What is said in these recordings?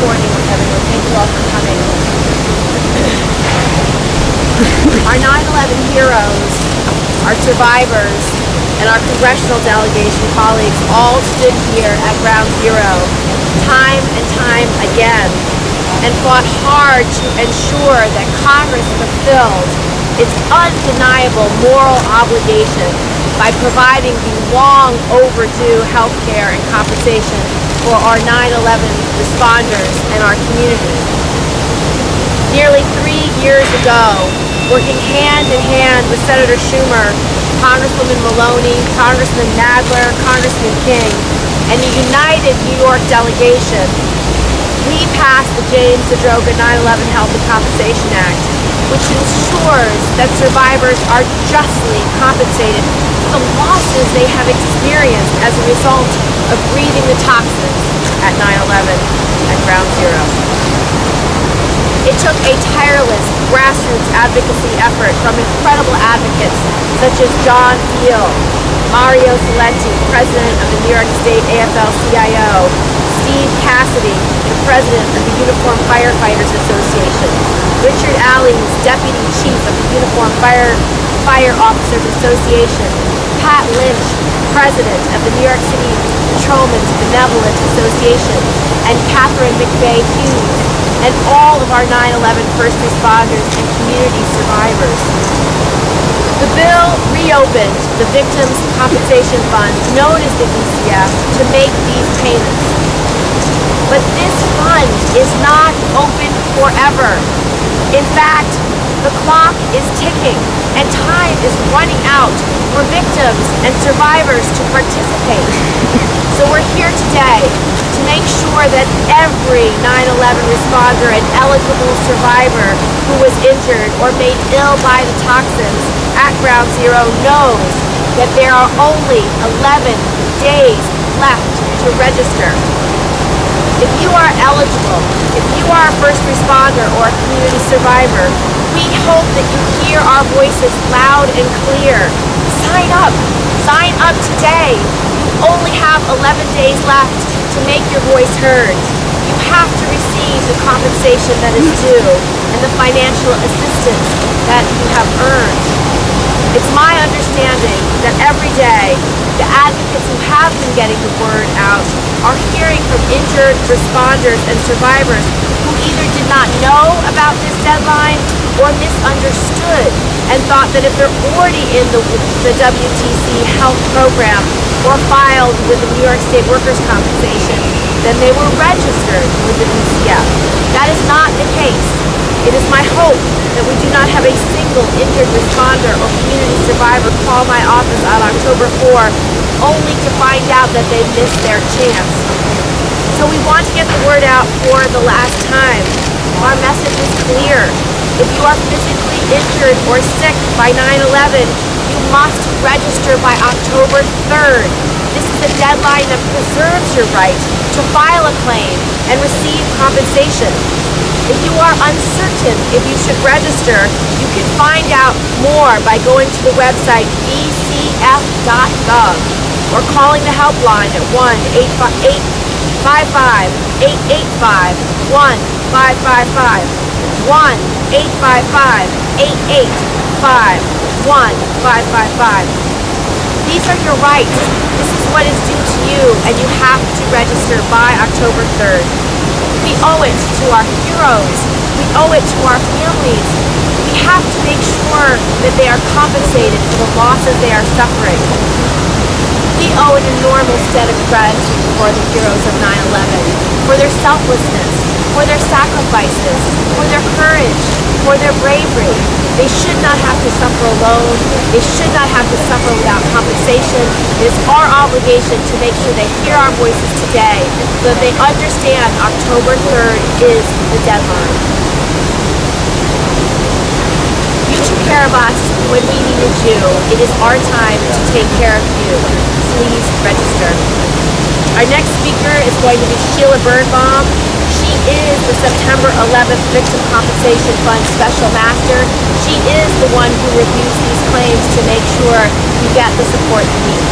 morning, everyone. Thank you all for coming. Our 9/11 heroes, our survivors, and our congressional delegation colleagues all stood here at Ground Zero time and time again and fought hard to ensure that Congress fulfilled its undeniable moral obligation by providing the long overdue health care and compensation for our 9/11 responders and our community. Nearly 3 years ago, working hand in hand with Senator Schumer, Congresswoman Maloney, Congressman Nadler, Congressman King, and the united New York delegation, we passed the James Zadroga 9/11 Health and Compensation Act, which ensures that survivors are justly compensated for the losses they have experienced as a result of breathing the toxins at 9/11 at Ground Zero. It took a tireless grassroots advocacy effort from incredible advocates such as John Thiel, Mario Salenti, President of the New York State AFL-CIO, Steve Cassidy, the President of the Uniformed Firefighters Association, Richard Alley's Deputy Chief of the Uniformed Fire Officers Association, Pat Lynch, President of the New York City Patrolmen's Benevolent Association, and Catherine McVeigh Hughes, and all of our 9/11 first responders and community survivors. The bill reopened the Victims' Compensation Fund, known as the VCF, to make these payments. But this fund is not open forever. In fact, the clock is ticking and time is running out for victims and survivors to participate. So we're here today to make sure that every 9/11 responder and eligible survivor who was injured or made ill by the toxins at Ground Zero knows that there are only 11 days left to register. If you are eligible, if you are a first responder or a community survivor, we hope that you hear our voices loud and clear. Sign up! Sign up today! You only have 11 days left to make your voice heard. You have to receive the compensation that is due and the financial assistance that you have earned. It's my understanding that every day, the advocates who have been getting the word out are hearing from injured responders and survivors who either did not know about this deadline or misunderstood and thought that if they're already in the WTC health program or filed with the New York State Workers' Compensation, then they were registered with the VCF. That is not the case. It is my hope that we do not have a single injured responder or community survivor call my office on October 4 only to find out that they missed their chance. So we want to get the word out for the last time. Our message is clear. If you are physically injured or sick by 9/11, you must register by October 3rd. This is a deadline that preserves your right to file a claim and receive compensation. If you are uncertain if you should register, you can find out more by going to the website vcf.gov or calling the helpline at 1-855-885-1555, 1-855-885-1555. These are your rights. This is what is due to you, and you have to register by October 3rd. We owe it to our heroes. We owe it to our families. We have to make sure that they are compensated for the losses they are suffering. We owe an enormous debt of gratitude for the heroes of 9/11, for their selflessness, for their sacrifices, for their courage, for their bravery. They should not have to suffer alone. They should not have to suffer without compensation. It is our obligation to make sure they hear our voices today so that they understand October 3rd is the deadline. You took care of us when we needed you. It is our time to take care of you. Please register. Our next speaker is going to be Sheila Birnbaum. She is the September 11th Victim Compensation Fund Special Master. She is the one who reviews these claims to make sure you get the support you need.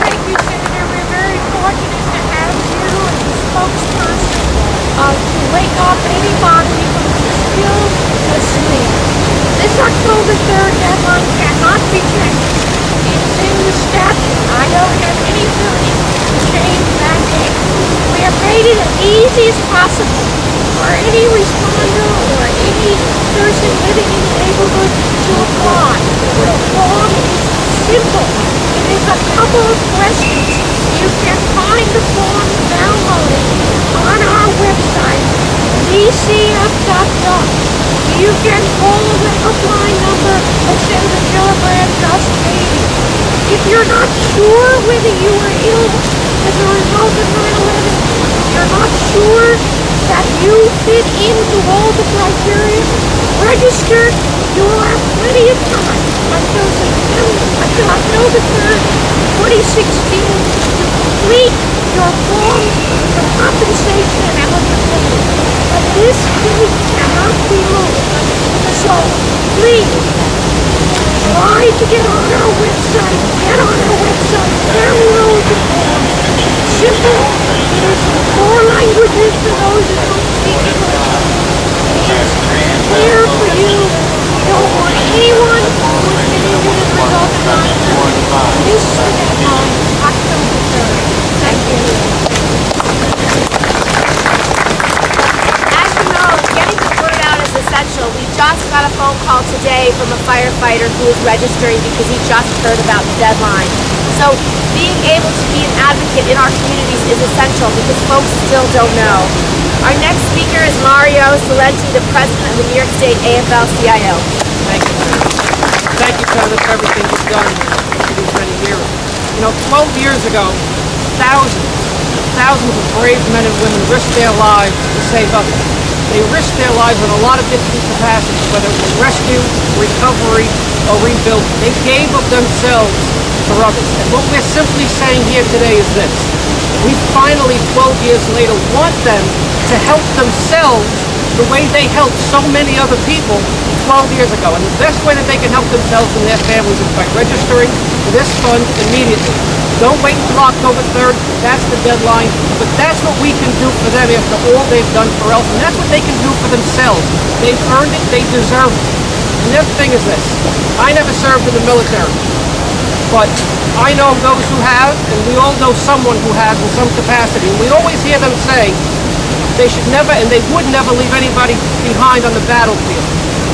Great. easy as possible for any responder or any person living in the neighborhood to apply. The form is simple. It is a couple of questions. You can find the form downloaded on our website, dcf.gov. You can call the helpline number that says the Gillibrand just maybe. If you're not sure whether you were ill as a result of 9/11, you're not sure that you fit into all the criteria, register. You will have plenty of time until October 3rd, 2016 to complete your form for compensation and eligibility. But this date cannot be moved. So please try to get on our website, download the form. It's simple. It is in 4 languages for those who don't speak English. It is clear for you. We don't want anyone who has been injured as a result of 9/11. This is on October 3rd. Thank you. As you know, getting the word out is essential. We just got a phone call today from a firefighter who is registering because he just heard about the deadline. So being able to be an advocate in our communities is essential because folks still don't know. Our next speaker is Mario Salenti, the president of the New York State AFL-CIO. Thank you. Thank you, Senator, for everything you've done for these many years. You know, 12 years ago, thousands of brave men and women risked their lives to save others. They risked their lives in a lot of different capacities, whether it was rescue, recovery, or rebuild. They gave of themselves for others. And what we're simply saying here today is this. We finally, 12 years later, want them to help themselves the way they helped so many other people 12 years ago. And the best way that they can help themselves and their families is by registering for this fund immediately. Don't wait until October 3rd. That's the deadline. But that's what we can do for them after all they've done for us. And that's what they can do for themselves. They've earned it. They deserve it. And the other thing is this. I never served in the military. But I know those who have, and we all know someone who has in some capacity. And we always hear them say they should never, and they would never leave anybody behind on the battlefield.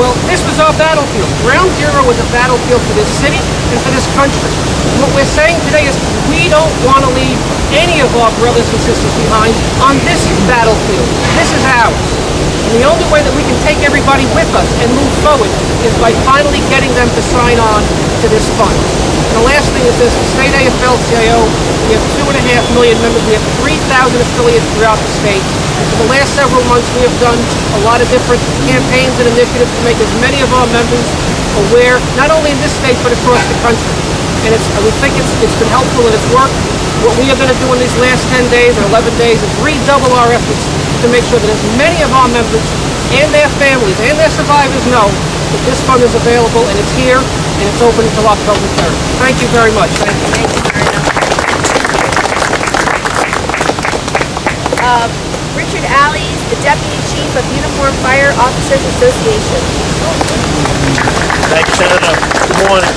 Well, this was our battlefield. Ground Zero was a battlefield for this city and for this country. And what we're saying today is we don't want to leave any of our brothers and sisters behind on this battlefield. This is ours. And the only way that we can take everybody with us and move forward is by finally getting them to sign on to this fund. And the last thing is this, the state AFL-CIO, we have 2.5 million members, we have 3,000 affiliates throughout the state. And for the last several months we have done a lot of different campaigns and initiatives to make as many of our members aware, not only in this state but across the country. And we think it's been helpful and it's worked. What we are going to do in these last 10 days or 11 days is redouble our efforts to make sure that as many of our members and their families and their survivors know that this fund is available and it's here and it's open until October 3rd. Thank you very much. Thank you. Thank you, Mario. Richard Alley, the Deputy Chief of Uniformed Fire Officers Association. Thank you, Senator. Good morning.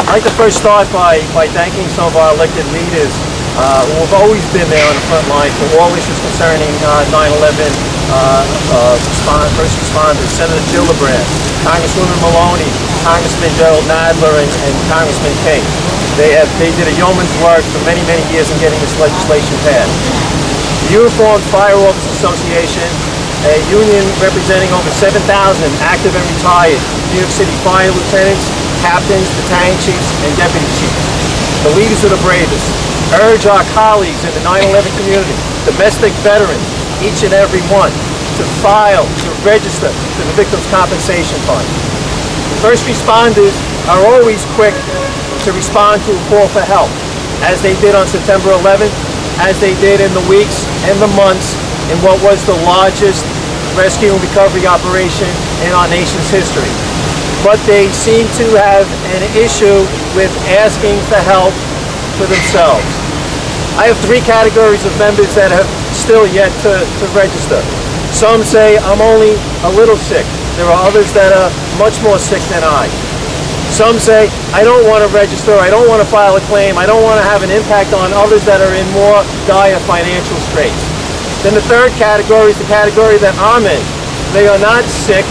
I'd like to first start by thanking some of our elected leaders who have always been there on the front line for all issues concerning 9/11 first responders. Senator Gillibrand, Congresswoman Maloney, Congressman Gerald Nadler, and Congressman King. They did a yeoman's work for many, many years in getting this legislation passed. The Uniformed Fire Officers Association, a union representing over 7,000 active and retired New York City fire lieutenants, captains, battalion chiefs, and deputy chiefs. The leaders are the bravest. Urge our colleagues in the 9/11 community, domestic veterans, each and every one, to file, to register to the Victims' Compensation Fund. First responders are always quick to respond to a call for help, as they did on September 11th, as they did in the weeks and the months in what was the largest rescue and recovery operation in our nation's history. But they seem to have an issue with asking for help for themselves. I have 3 categories of members that have still yet to register. Some say, I'm only a little sick. There are others that are much more sick than I. Some say, I don't want to register, I don't want to file a claim, I don't want to have an impact on others that are in more dire financial straits. Then the third category is the category that I'm in. They are not sick,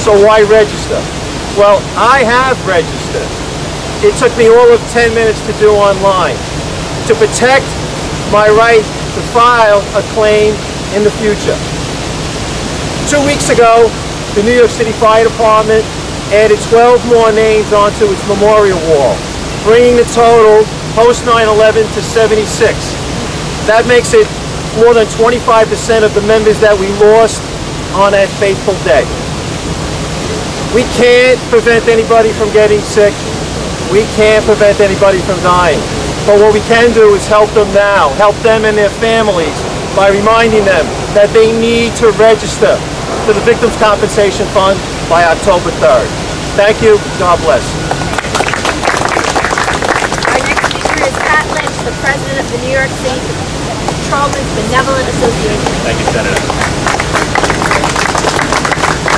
so why register? Well, I have registered. It took me all of 10 minutes to do online to protect my right to file a claim in the future. 2 weeks ago, the New York City Fire Department added 12 more names onto its memorial wall, bringing the total post 9/11 to 76. That makes it more than 25% of the members that we lost on that fateful day. We can't prevent anybody from getting sick. We can't prevent anybody from dying. But what we can do is help them now, help them and their families by reminding them that they need to register to the Victims' Compensation Fund by October 3rd. Thank you. God bless. Our next speaker is Pat Lynch, the president of the New York City Patrolmen's Benevolent Association. Thank you, Senator.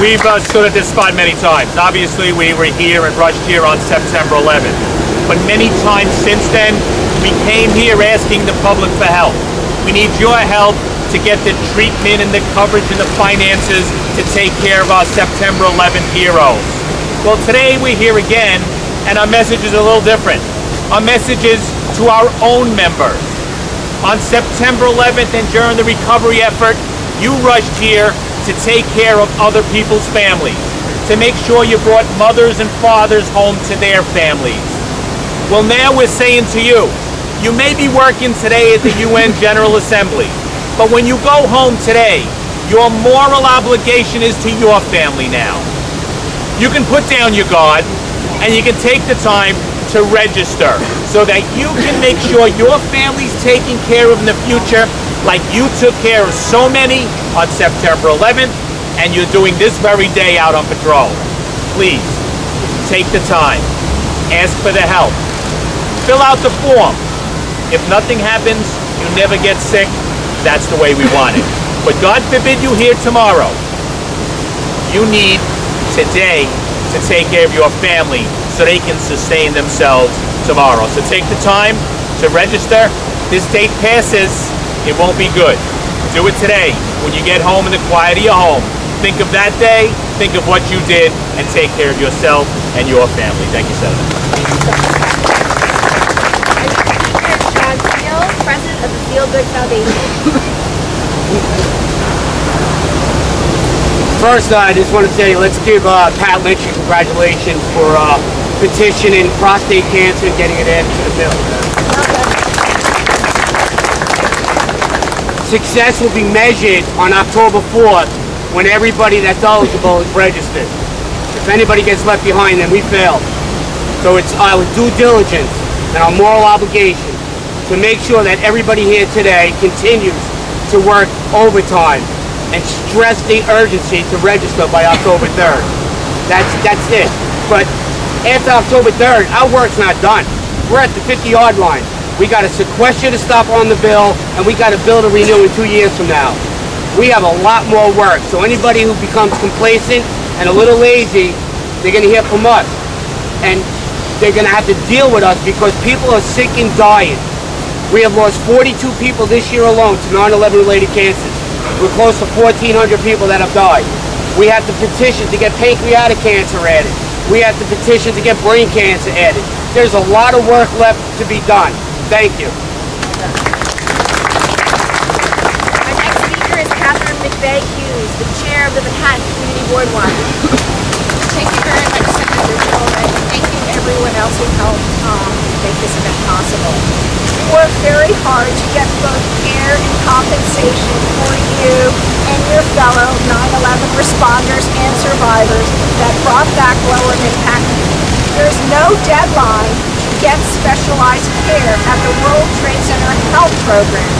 We've stood at this spot many times. Obviously, we were here and rushed here on September 11th. But many times since then, we came here asking the public for help. We need your help to get the treatment and the coverage and the finances to take care of our September 11th heroes. Well, today we're here again, and our message is a little different. Our message is to our own members. On September 11th and during the recovery effort, you rushed here to take care of other people's families, to make sure you brought mothers and fathers home to their families. Well, now we're saying to you, you may be working today at the UN General Assembly, but when you go home today, your moral obligation is to your family now. You can put down your guard, and you can take the time to register so that you can make sure your family's taken care of in the future like you took care of so many on September 11th, and you're doing this very day out on patrol. Please, take the time. Ask for the help. Fill out the form. If nothing happens, you never get sick, that's the way we want it. But God forbid you here tomorrow. You need today to take care of your family so they can sustain themselves tomorrow. So take the time to register. This date passes, it won't be good. Do it today. When you get home in the quiet of your home, think of that day, think of what you did, and take care of yourself and your family. Thank you, Senator. John Steele, president of the Feel Good Foundation. First, I just want to say, let's give Pat Lynch a congratulations for petitioning prostate cancer and getting it added to the bill. Success will be measured on October 4th when everybody that's eligible is registered. If anybody gets left behind, then we failed. So it's our due diligence and our moral obligation to make sure that everybody here today continues to work overtime and stress the urgency to register by October 3rd. That's it. But after October 3rd, our work's not done. We're at the 50-yard line. We got a sequester to stop on the bill, and we got a bill to renew in 2 years from now. We have a lot more work. So anybody who becomes complacent and a little lazy, they're going to hear from us. And they're going to have to deal with us because people are sick and dying. We have lost 42 people this year alone to 9/11 related cancers. We're close to 1,400 people that have died. We have to petition to get pancreatic cancer added. We have to petition to get brain cancer added. There's a lot of work left to be done. Thank you. Our next speaker is Catherine McVeigh Hughes, the chair of the Manhattan Community Board Watch. Thank you very much, Senator Joe, and thank you to everyone else who helped make this event possible. We worked very hard to get both care and compensation for you and your fellow 9/11 responders and survivors that brought back lower impact. There's no deadline to get specialized care at the World Trade Center Health Program,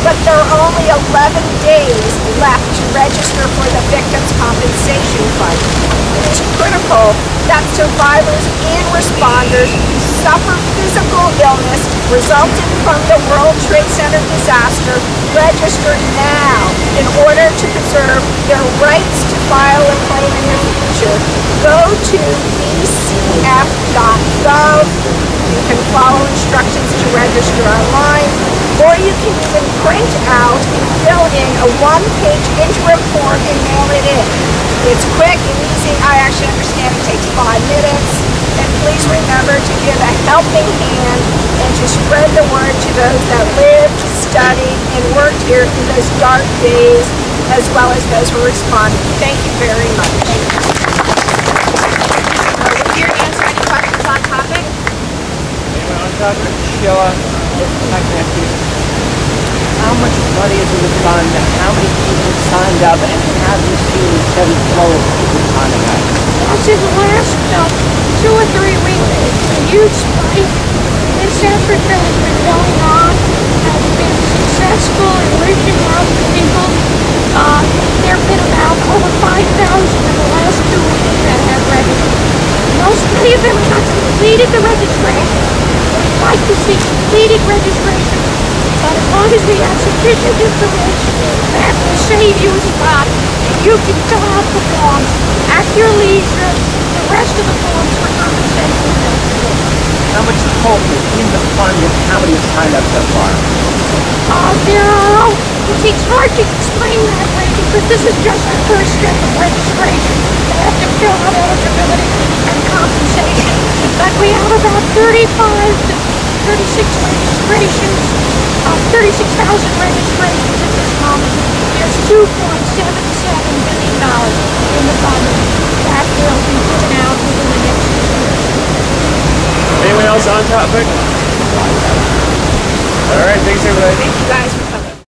but there are only 11 days left to register for the Victims' Compensation Fund. It is critical that survivors and responders who suffer physical illness resulting from the World Trade Center disaster register now in order to preserve their rights to file a claim in the future. Go to vcf.gov. You can follow instructions to register online, or you can even print out and fill in a one-page interim form and mail it in. It's quick and easy. I actually understand it takes 5 minutes. And please remember to give a helping hand and to spread the word to those that lived, studied, and worked here in those dark days, as well as those who responded. Thank you very much. We're here to answer any questions on topic. Anyone on topic? Sheila, I can ask you. How much money is in the fund? How many people signed up? And have you seen steady flow of people signing up? Yes, in the last 2 or 3 weeks, it's a huge spike. This effort that has been going on has been successful in reaching out to people. There have been about over 5,000 in the last 2 weeks that have registered. Many of them have not completed the registration. We'd like to see completed registration, but as long as we have sufficient information, that will save you a spot. You can fill out the forms at your leisure, the rest of the forms for compensation. How much total in the fund and how many have signed up so far? It's hard to explain that way because this is just the first step of registration. They have to fill out eligibility and compensation. But we have about 35 to 36 registrations, 36,000 registrations at this moment. There's $2.77 billion in the fund that will be given out within the next 2 years. Anyone else on topic? All right, thanks everybody.